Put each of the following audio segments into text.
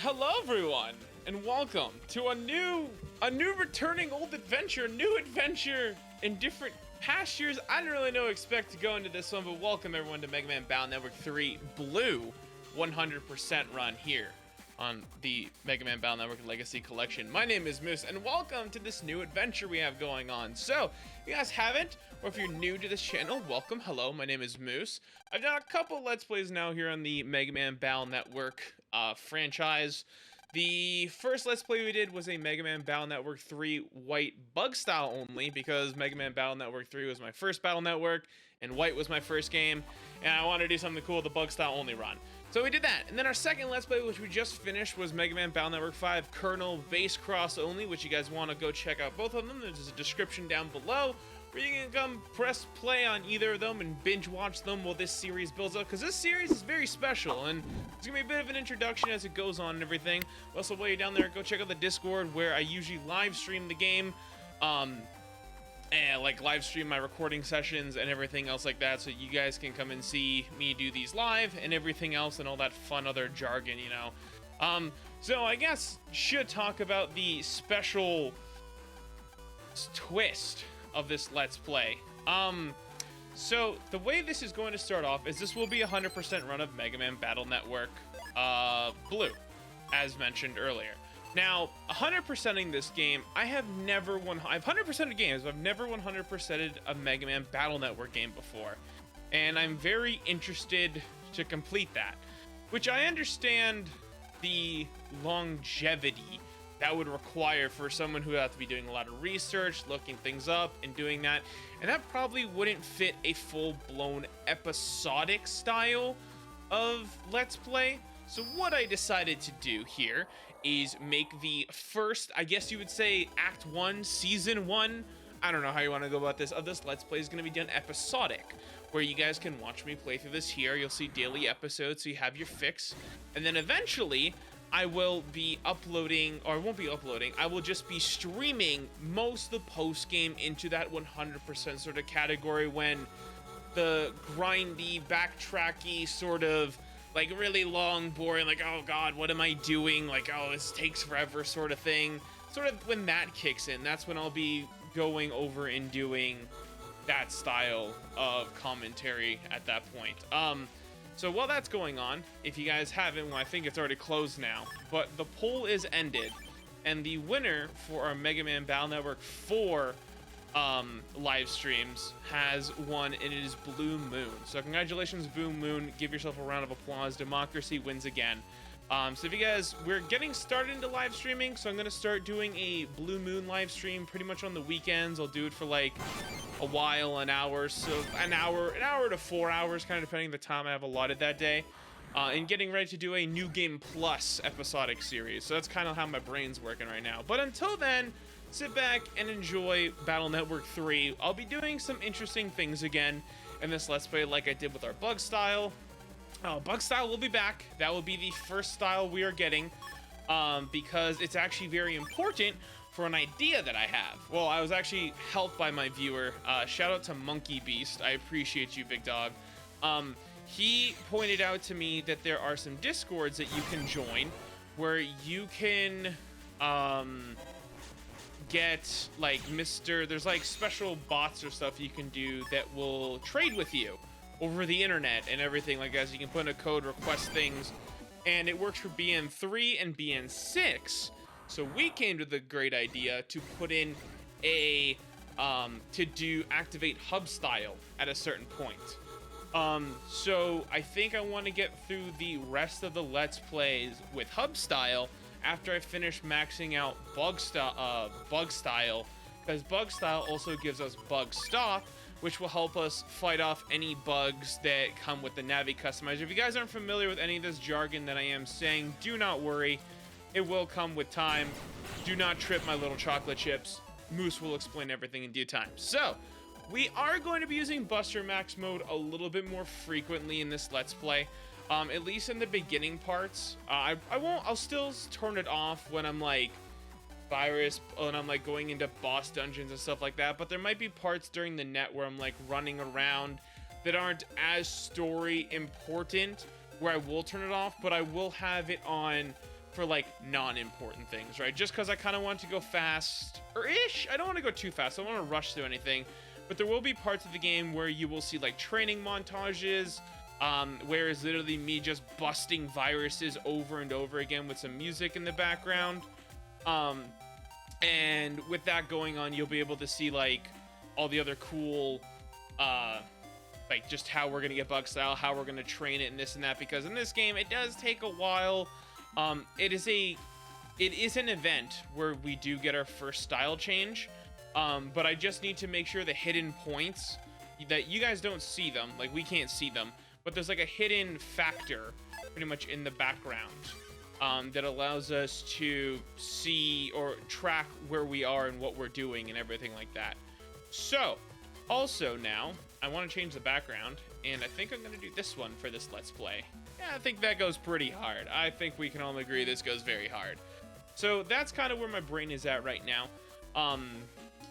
Hello everyone, and welcome to a new returning old adventure, new adventure in different pastures. I didn't really know expect to go into this one, but welcome everyone to Mega Man Battle Network 3 Blue 100% run here on the Mega Man Battle Network Legacy Collection. My name is Moose, and welcome to this new adventure we have going on. So, if you guys haven't, or if you're new to this channel, welcome. Hello, my name is Moose. I've done a couple Let's Plays now here on the Mega Man Battle Network franchise. The first Let's Play we did was a Mega Man Battle Network 3 white bug style only, because Mega Man Battle Network 3 was my first Battle Network, and white was my first game, and I wanted to do something cool with the bug style only run. So we did that, and then our second Let's Play, which we just finished, was Mega Man Battle Network 5 Kernel Base Cross only, which you guys want to go check out both of them. There's a description down below where you can come press play on either of them and binge watch them while this series builds up, because this series is very special, and it's going to be a bit of an introduction as it goes on and everything. Also, while you're down there, go check out the Discord where I usually live stream the game. And like live stream my recording sessions and everything else like that, so you guys can come and see me do these live and everything else and all that fun other jargon, you know. So I guess should talk about the special twist of this Let's Play. So the way this is going to start off is this will be a 100% run of Mega Man Battle Network Blue, as mentioned earlier. Now, 100%ing this game, I've 100%ed games, but I've never 100%ed a Mega Man Battle Network game before. And I'm very interested to complete that, which I understand the longevity that would require for someone who would have to be doing a lot of research, looking things up, and doing that. And that probably wouldn't fit a full-blown episodic style of Let's Play. So what I decided to do here is make the first, I guess you would say, Act 1, Season 1, I don't know how you want to go about this, of this Let's Play is going to be done episodic, where you guys can watch me play through this here. You'll see daily episodes, so you have your fix. And then eventually, I will be uploading, or I won't be uploading, I will just be streaming most of the post-game into that 100% sort of category, when the grindy, backtracky sort of like really long, boring, like, oh god, what am I doing? Like, oh, this takes forever sort of thing. Sort of when that kicks in, that's when I'll be going over and doing that style of commentary at that point. So while that's going on, if you guys haven't, well, I think it's already closed now, but the poll is ended, and the winner for our Mega Man Battle Network 4 live streams has won, and it is Blue Moon. So congratulations, Blue Moon. Give yourself a round of applause. Democracy wins again. So if you guys, we're getting started into live streaming, so I'm going to start doing a Blue Moon live stream pretty much on the weekends. I'll do it for like a while, an hour, so an hour to 4 hours, kind of depending on the time I have allotted that day. And getting ready to do a New Game Plus episodic series. So that's kind of how my brain's working right now. But until then, sit back and enjoy Battle Network 3. I'll be doing some interesting things again in this Let's Play, like I did with our Bug Style. Bug Style will be back. That will be the first style we are getting, because it's actually very important for an idea that I have. Well, I was actually helped by my viewer. Shout out to Monkey Beast. I appreciate you, big dog. He pointed out to me that there are some Discords that you can join where you can get like there's like special bots or stuff you can do that will trade with you over the internet and everything like that. So you can put in a code, request things, and it works for BN3 and BN6. So we came to the great idea to put in a activate hub style at a certain point. So I think I want to get through the rest of the Let's Plays with hub style after I finish maxing out bug style, because bug style also gives us bug stop, which will help us fight off any bugs that come with the Navi customizer. If you guys aren't familiar with any of this jargon that I am saying, do not worry. It will come with time. Do not trip my little chocolate chips. Moose will explain everything in due time. So, we are going to be using Buster Max mode a little bit more frequently in this Let's Play. At least in the beginning parts. I'll still turn it off when I'm like virus, when I'm like going into boss dungeons and stuff like that, but there might be parts during the net where I'm like running around that aren't as story important, where I will turn it off, but I will have it on for like non-important things, right? Just because I kind of want to go fast or ish. I don't want to go too fast. I don't want to rush through anything, but there will be parts of the game where you will see like training montages, where it's literally me just busting viruses over and over again with some music in the background. And with that going on, you'll be able to see like all the other cool, like just how we're gonna get bug style, how we're gonna train it, and this and that. Because in this game, it does take a while. It is an event where we do get our first style change, but I just need to make sure the hidden points that you guys don't see them, like we can't see them, but there's like a hidden factor pretty much in the background that allows us to see or track where we are and what we're doing and everything like that. So also now I want to change the background, and I think I'm going to do this one for this Let's Play. Yeah, I think that goes pretty hard. I think we can all agree this goes very hard. So that's kind of where my brain is at right now.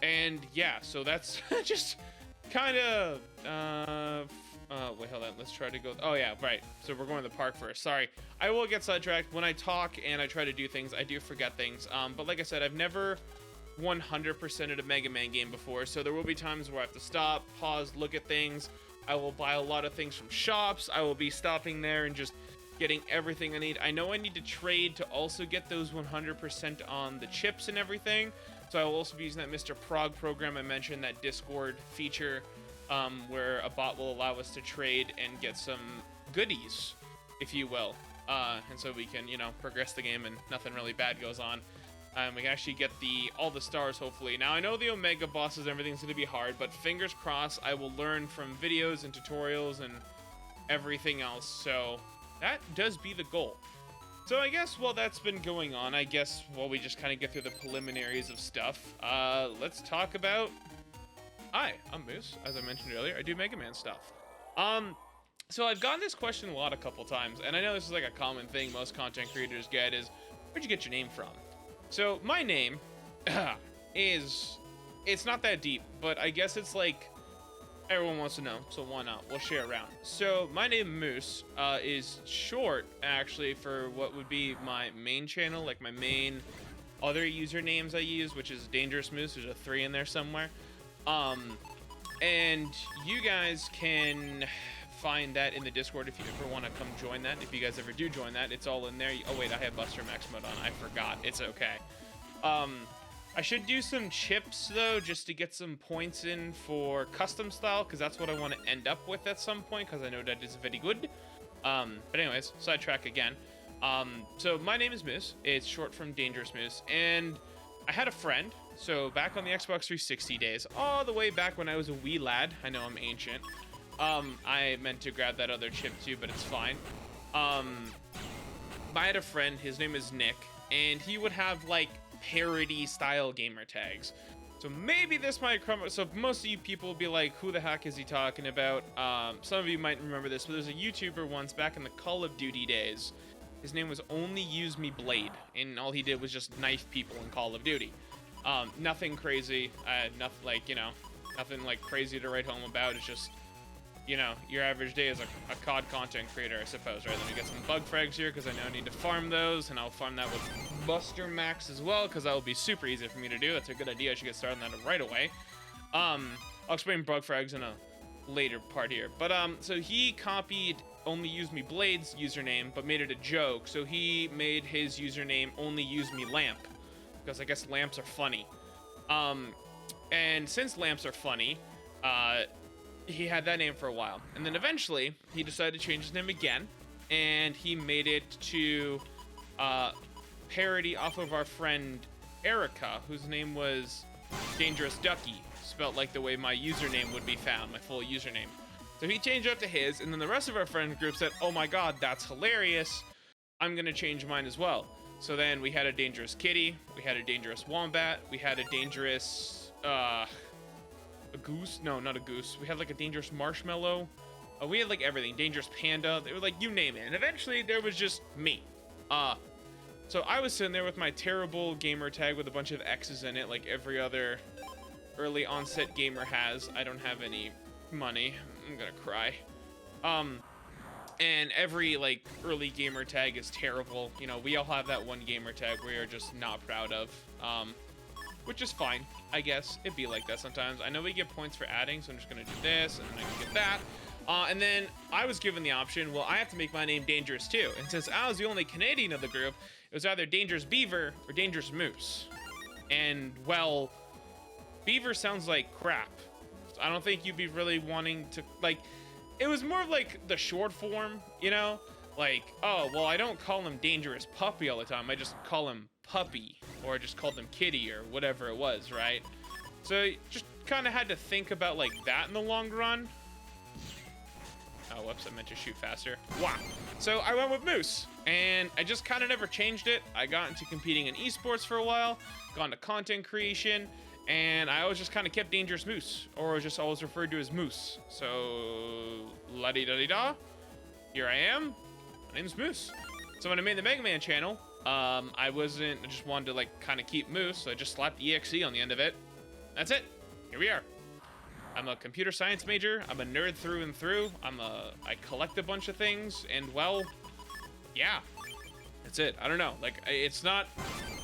And yeah, so that's just kind of, wait, hold on. Let's try to go. Oh yeah, right. So we're going to the park first. Sorry. I will get sidetracked. When I talk and I try to do things, I do forget things. But like I said, I've never 100%ed a Mega Man game before. So there will be times where I have to stop, pause, look at things. I will buy a lot of things from shops. I will be stopping there and just getting everything I need. I know I need to trade to also get those 100% on the chips and everything. So I will also be using that Mr. Prog program I mentioned, that Discord feature, where a bot will allow us to trade and get some goodies, if you will. And so we can, you know, progress the game and nothing really bad goes on. We can actually get all the stars, hopefully. Now, I know the Omega bosses, everything's going to be hard, but fingers crossed, I will learn from videos and tutorials and everything else. So that does be the goal. So I guess while that's been going on, while we just kind of get through the preliminaries of stuff, let's talk about... Hi, I'm Moose. As I mentioned earlier, I do Mega Man stuff. So I've gotten this question a couple times, and I know this is like a common thing most content creators get is, where'd you get your name from? So my name it's not that deep, but I guess it's like everyone wants to know, so why not? We'll share around. So my name Moose is short actually for what would be my main channel, like my main other usernames I use, which is Dangerous Moose. There's a 3 in there somewhere. And you guys can find that in the Discord if you ever want to come join that. If you guys ever do join that, it's all in there. Oh wait, I have Buster Max mode on. I forgot. It's okay. I should do some chips though, just to get some points in for custom style, because that's what I want to end up with at some point, because I know that is very good. But anyways, sidetrack again. So my name is Moose. It's short from Dangerous Moose, and I had a friend. So back on the Xbox 360 days, all the way back when I was a wee lad. I know I'm ancient. I meant to grab that other chip too, but it's fine. I had a friend, his name is Nick, and he would have like parody style gamer tags. So maybe this might come. So most of you people will be like, who the heck is he talking about? Some of you might remember this, but there's a YouTuber once back in the Call of Duty days. His name was Only Use Me Blade, and all he did was just knife people in Call of Duty. Nothing crazy, nothing like, you know, nothing like crazy to write home about. It's just, you know, your average day as a COD content creator, I suppose, right? Let me get some bug frags here, because I now need to farm those, and I'll farm that with Buster Max as well, because that will be super easy for me to do. That's a good idea. I should get started on that right away. I'll explain bug frags in a later part here. But, so he copied Only Use Me Blade's username, but made it a joke. So he made his username Only Use Me Lamp, because I guess lamps are funny. And since lamps are funny, he had that name for a while, and then eventually he decided to change his name again, and he made it to parody off of our friend Erica, whose name was Dangerous Ducky, spelt like the way my username would be found, my full username. So he changed it up to his, and then the rest of our friend group said, oh my god, that's hilarious, I'm gonna change mine as well. So then we had a Dangerous Kitty, we had a Dangerous Wombat, we had a Dangerous a goose? No, not a goose. We had like a Dangerous Marshmallow. We had like everything. Dangerous Panda. They were like, you name it. And eventually there was just me. So I was sitting there with my terrible gamer tag with a bunch of X's in it, like every other early onset gamer has. I don't have any money. I'm gonna cry. And every like early gamer tag is terrible. You know, we all have that one gamer tag we are just not proud of, which is fine, I guess. It'd be like that sometimes. I know we get points for adding, so I'm just gonna do this, and then I can get that. And then I was given the option, well, I have to make my name Dangerous too. And since I was the only Canadian of the group, it was either Dangerous Beaver or Dangerous Moose. And, well, Beaver sounds like crap. So I don't think you'd be really wanting to, like, it was more of like the short form, you know? Like, oh, well, I don't call him Dangerous Puppy all the time. I just call him Puppy, or I just called him Kitty, or whatever it was, right? So just kind of had to think about like that in the long run. Oh, whoops, I meant to shoot faster. Wow. So I went with Moose, and I just kind of never changed it. I got into competing in esports for a while, got into content creation, and I always just kind of kept Dangerous Moose, or was just always referred to as Moose. So, la-di-da-di-da, here I am. My name's Moose. So when I made the Mega Man channel, I just wanted to like kind of keep Moose, so I just slapped EXE on the end of it. That's it. Here we are. I'm a computer science major. I'm a nerd through and through. I collect a bunch of things, and well, yeah, that's it. I don't know. Like, it's not,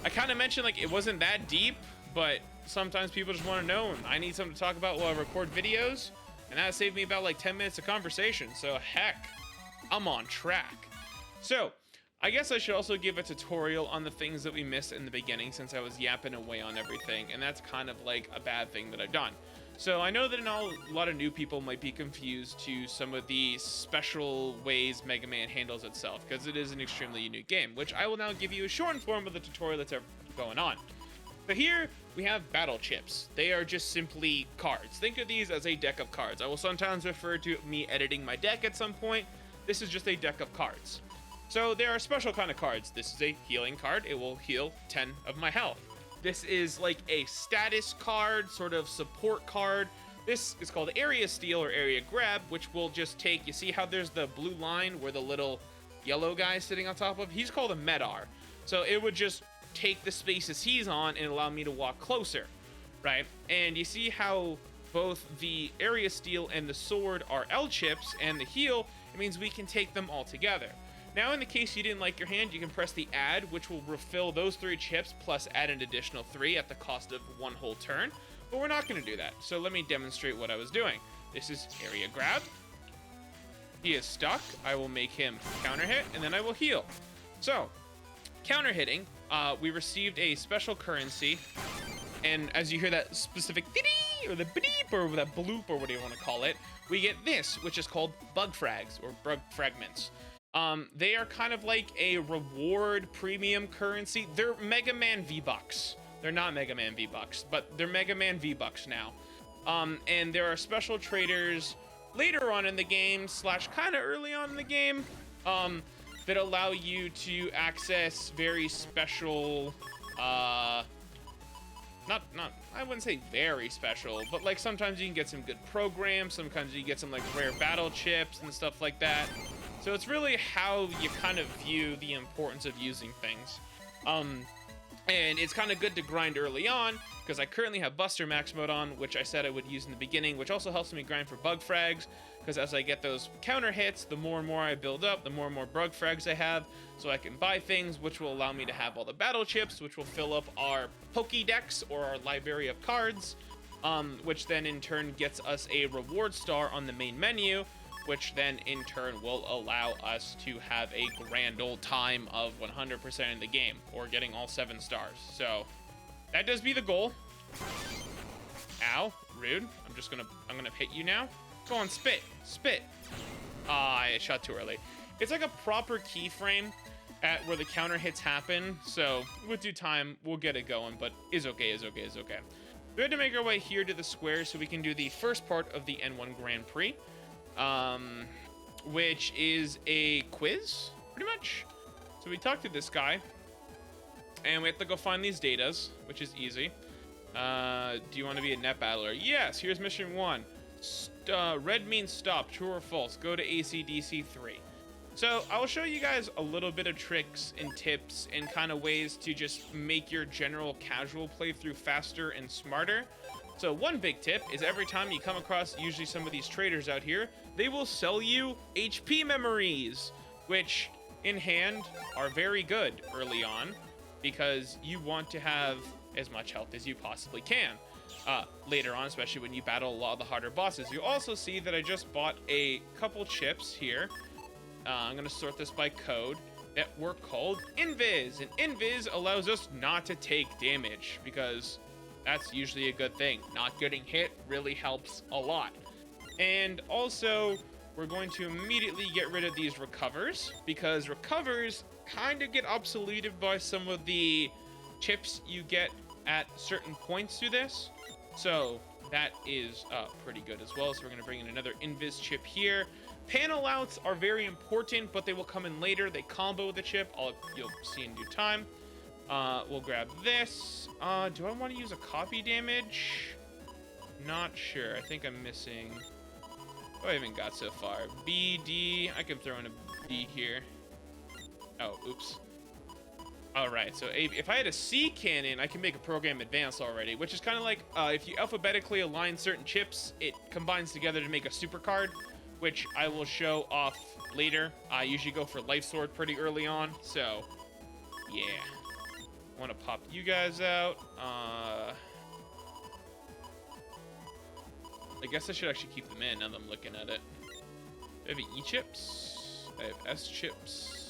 I kind of mentioned like it wasn't that deep, but sometimes people just want to know, and I need something to talk about while I record videos, and that saved me about like 10 minutes of conversation. So heck, I'm on track. So I guess I should also give a tutorial on the things that we missed in the beginning, since I was yapping away on everything, and that's kind of like a bad thing that I've done. So I know that a lot of new people might be confused to some of the special ways Mega Man handles itself, because it is an extremely unique game, which I will now give you a short form of the tutorial that's going on. So here we have battle chips. They are just simply cards. Think of these as a deck of cards. I will sometimes refer to me editing my deck at some point. This is just a deck of cards. So there are special kind of cards. This is a healing card. It will heal 10 of my health. This is like a status card, sort of support card. This is called Area Steal or Area Grab, which will just take, you see how there's the blue line where the little yellow guy is sitting on top of? He's called a Medar. So it would just take the spaces he's on and allow me to walk closer, right? And you see how both the Area Steal and the sword are L chips, and the heal, it means we can take them all together. Now, in the case you didn't like your hand, you can press the add, which will refill those 3 chips plus add an additional 3 at the cost of 1 whole turn. But we're not going to do that. So let me demonstrate what I was doing. This is Area Grab. He is stuck. I will make him counter hit, and then I will heal. So, counter hitting, we received a special currency. And as you hear that specific dee or the beep or that bloop or what do you want to call it, we get this, which is called bug frags or bug fragments. They are kind of like a reward premium currency. They're Mega Man V-Bucks. They're not Mega Man V-Bucks, but they're Mega Man V-Bucks now. And there are special traders later on in the game, slash kind of early on in the game, that allow you to access very special, I wouldn't say very special, but like sometimes you can get some good programs, sometimes you get some like rare battle chips and stuff like that. So it's really how you kind of view the importance of using things. And it's kind of good to grind early on, because I currently have Buster Max mode on, which I said I would use in the beginning, which also helps me grind for bug frags, because as I get those counter hits, the more and more I build up, the more and more bug frags I have, so I can buy things, which will allow me to have all the battle chips, which will fill up our Pokédex, or our library of cards, which then in turn gets us a reward star on the main menu, which then in turn will allow us to have a grand old time of 100% in the game, or getting all 7 stars. So that does be the goal. Ow, rude. I'm gonna hit you now. Go on, spit. I shot too early. It's like a proper keyframe at where the counter hits happen, so with due time we'll get it going, but is okay. We had to make our way here to the square so we can do the first part of the N1 Grand Prix. Which is a quiz, pretty much. So we talked to this guy, and we have to go find these datas, which is easy. Do you want to be a net battler? Yes, here's mission 1. Red means stop, true or false. Go to ACDC 3. So I will show you guys a little bit of tricks and tips and kind of ways to just make your general casual playthrough faster and smarter. So one big tip is every time you come across usually some of these traders out here, they will sell you HP memories, which in hand are very good early on because you want to have as much health as you possibly can. Later on, especially when you battle a lot of the harder bosses. You also see that I just bought a couple chips here. I'm going to sort this by code that were called Invis. And Invis allows us not to take damage because that's usually a good thing. Not getting hit really helps a lot. And also, we're going to immediately get rid of these recovers because recovers kind of get obsoleted by some of the chips you get at certain points through this. So that is pretty good as well. So we're going to bring in another Invis chip here. Panel outs are very important, but they will come in later. They combo the chip. You'll see in due time. We'll grab this. Do I want to use a copy damage? Not sure. I think I'm missing... Oh, I haven't got so far. B, D. I can throw in a B here. Oh, oops. Alright, so if I had a C cannon, I can make a program advanced already, which is kind of like if you alphabetically align certain chips, it combines together to make a super card, which I will show off later. I usually go for Life Sword pretty early on, so yeah. I want to pop you guys out. I guess I should actually keep them in now that I'm looking at it. I have E chips. I have S chips.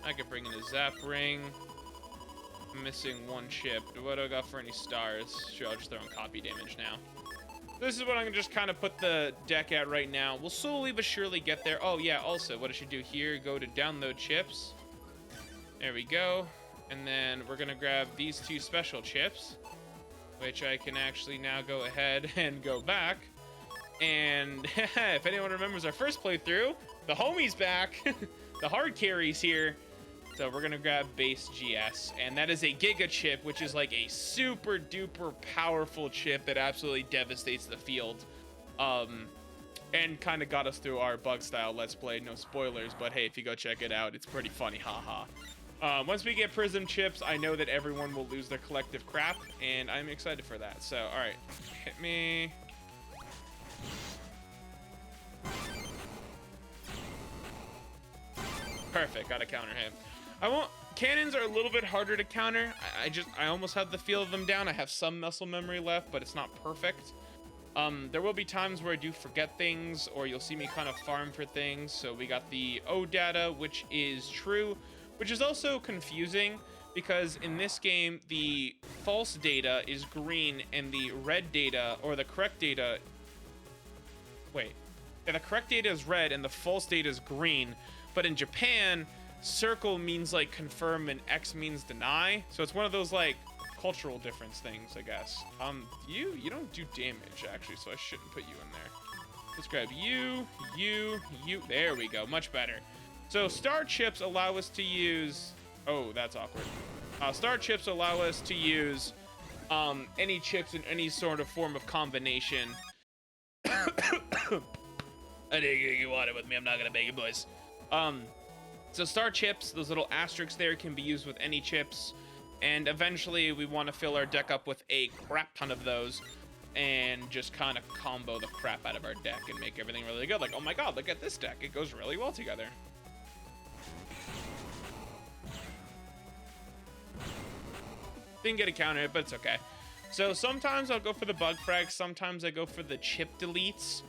I could bring in a Zap Ring. I'm missing one chip. What do I got for any stars? Sure, I'll just throw in copy damage now. This is what I'm gonna just kind of put the deck at right now. We'll slowly but surely get there. Oh yeah, also, what I should do here, go to download chips. There we go. And then we're gonna grab these two special chips, which I can actually now go ahead and go back. And if anyone remembers our first playthrough, the homie's back. The hard carry's here. So we're gonna grab base GS, and that is a Giga chip, which is like a super duper powerful chip that absolutely devastates the field. And kind of got us through our bug style let's play. No spoilers, but hey, if you go check it out, it's pretty funny, haha. Once we get Prism chips, I know that everyone will lose their collective crap, and I'm excited for that. So, all right, hit me. Perfect, got a counter hit. Cannons are a little bit harder to counter. I almost have the feel of them down. I have some muscle memory left, but it's not perfect. There will be times where I do forget things, or you'll see me kind of farm for things. So we got the O data, which is true, which is also confusing because in this game, the false data is green and the red data, or the correct data, wait. Yeah, the correct data is red and the false data is green. But in Japan, circle means like confirm and X means deny. So it's one of those like cultural difference things, I guess. You don't do damage actually, so I shouldn't put you in there. Let's grab you. There we go, much better. So star chips allow us to use, oh, that's awkward. Star chips allow us to use any chips in any sort of form of combination. I didn't get you water with me, I'm not gonna beg you boys. So star chips, those little asterisks there, can be used with any chips, and eventually we want to fill our deck up with a crap ton of those and just kind of combo the crap out of our deck and make everything really good. Like, oh my god, look at this deck, it goes really well together. Didn't get a counter hit, but it's okay. So sometimes I'll go for the bug frags, sometimes I go for the chip deletes.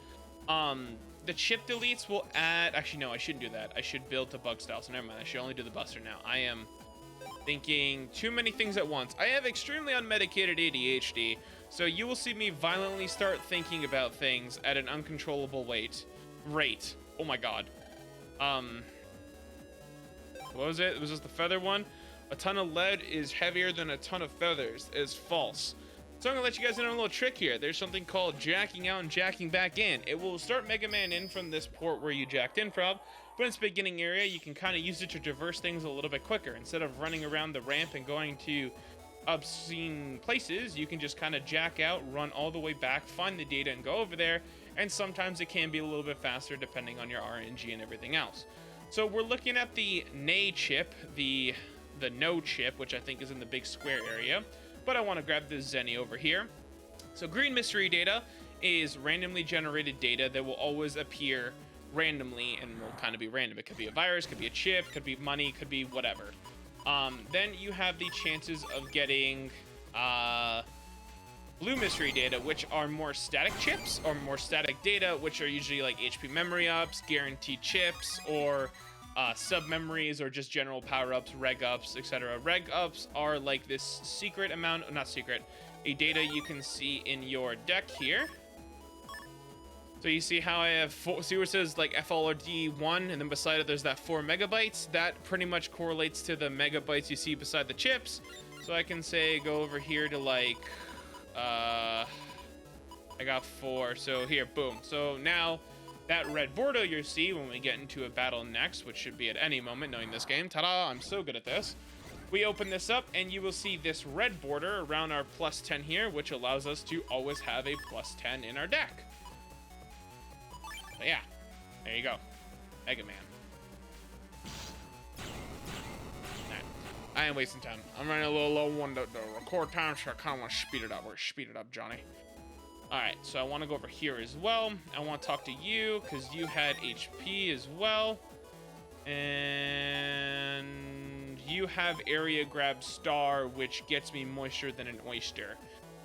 The chip deletes will add... Actually, no, I shouldn't do that. I should build to bug style, so never mind. I should only do the buster now. I am thinking too many things at once. I have extremely unmedicated ADHD, so you will see me violently start thinking about things at an uncontrollable rate. Oh my god. What was it? Was this the feather one? A ton of lead is heavier than a ton of feathers. Is false. So I'm gonna let you guys in on a little trick here. There's something called jacking out and jacking back in. It will start Mega Man in from this port where you jacked in from, but in its beginning area, you can kind of use it to traverse things a little bit quicker. Instead of running around the ramp and going to obscene places, you can just kind of jack out, run all the way back, find the data, and go over there. And sometimes it can be a little bit faster depending on your RNG and everything else. So we're looking at the Nay chip, the No chip, which I think is in the big square area. but I want to grab this Zenny over here. So green mystery data is randomly generated data that will always appear randomly and will kind of be random. It could be a virus, could be a chip, could be money, could be whatever. Then you have the chances of getting blue mystery data, which are more static chips or more static data, which are usually like HP memory ups, guaranteed chips, or sub memories, or just general power ups, reg ups, etc. Reg ups are like this secret amount, not secret, a data you can see in your deck here. So you see how I have see where it says like FLRD1, and then beside it there's that 4 megabytes. That pretty much correlates to the megabytes you see beside the chips. So I can say go over here to like I got 4, so here, boom. So now that red border you see when we get into a battle next, which should be at any moment knowing this game, ta-da, I'm so good at this. We open this up and you will see this red border around our plus 10 here, which allows us to always have a plus 10 in our deck. But yeah, there you go, Mega Man. I ain't wasting time. I'm running a little low on the record time, so I kind of want to speed it up. We're speed it up, Johnny. All right, so I want to go over here as well. I want to talk to you because you had HP as well, and you have Area Grab Star, which gets me moisture than an oyster.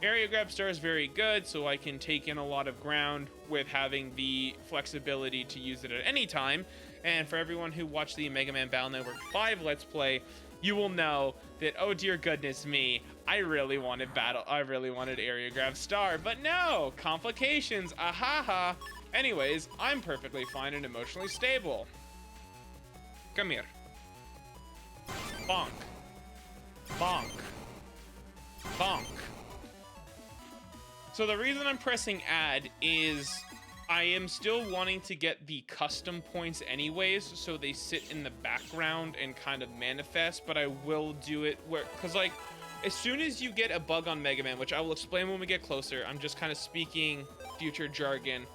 Area Grab Star is very good, so I can take in a lot of ground with having the flexibility to use it at any time. And for everyone who watched the Mega Man Battle Network 5 Let's Play, you will know that, oh dear goodness me, I really wanted Area Grab Star, but no, complications, ahaha. Anyways, I'm perfectly fine and emotionally stable. Come here. Bonk. Bonk. Bonk. So the reason I'm pressing add is I am still wanting to get the custom points anyways, so they sit in the background and kind of manifest, but I will do it where, because like, as soon as you get a bug on Mega Man, which I will explain when we get closer, I'm just kind of speaking future jargon.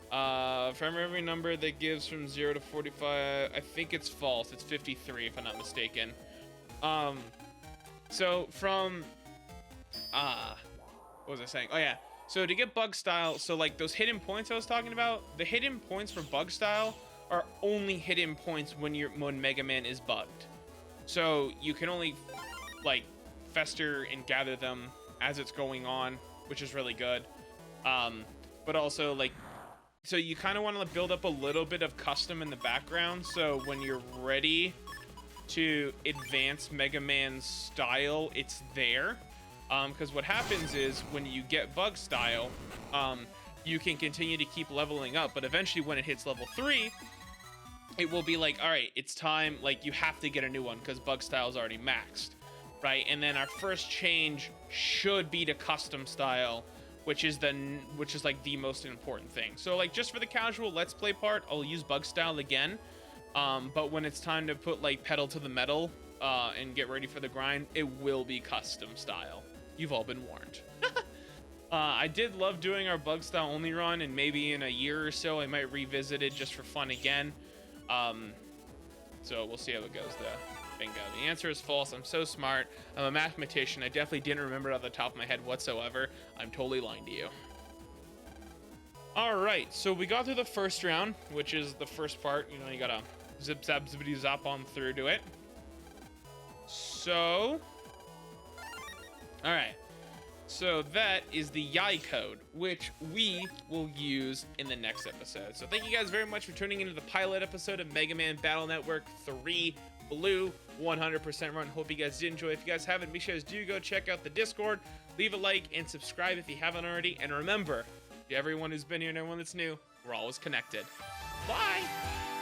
For every number that gives from 0 to 45, I think it's false. It's 53 if I'm not mistaken. So from, what was I saying? Oh yeah. So to get bug style, so like those hidden points I was talking about, the hidden points for bug style are only hidden points when Mega Man is bugged. So you can only like fester and gather them as it's going on, which is really good. But also like, so you kind of want to build up a little bit of custom in the background, so when you're ready to advance Mega Man's style, it's there. Because what happens is when you get bug style, you can continue to keep leveling up, but eventually when it hits level 3, it will be like, all right, it's time, like you have to get a new one because bug style is already maxed, right? And then our first change should be to custom style, which is like the most important thing. So like just for the casual Let's Play part, I'll use bug style again. But when it's time to put like pedal to the metal and get ready for the grind, it will be custom style. You've all been warned. I did love doing our bug style only run, and maybe in a year or so I might revisit it just for fun again. So we'll see how it goes though. Bingo. The answer is false. I'm so smart. I'm a mathematician. I definitely didn't remember it off the top of my head whatsoever. I'm totally lying to you. All right, so we got through the first round, which is the first part. You know, you gotta zip zap zippity zap on through to it. So, all right. So that is the YAI code, which we will use in the next episode. So thank you guys very much for tuning into the pilot episode of Mega Man Battle Network 3 Blue 100% run. Hope you guys did enjoy. If you guys haven't, make sure you do go check out the Discord, leave a like, and subscribe if you haven't already. And remember, to everyone who's been here and everyone that's new, we're always connected. Bye!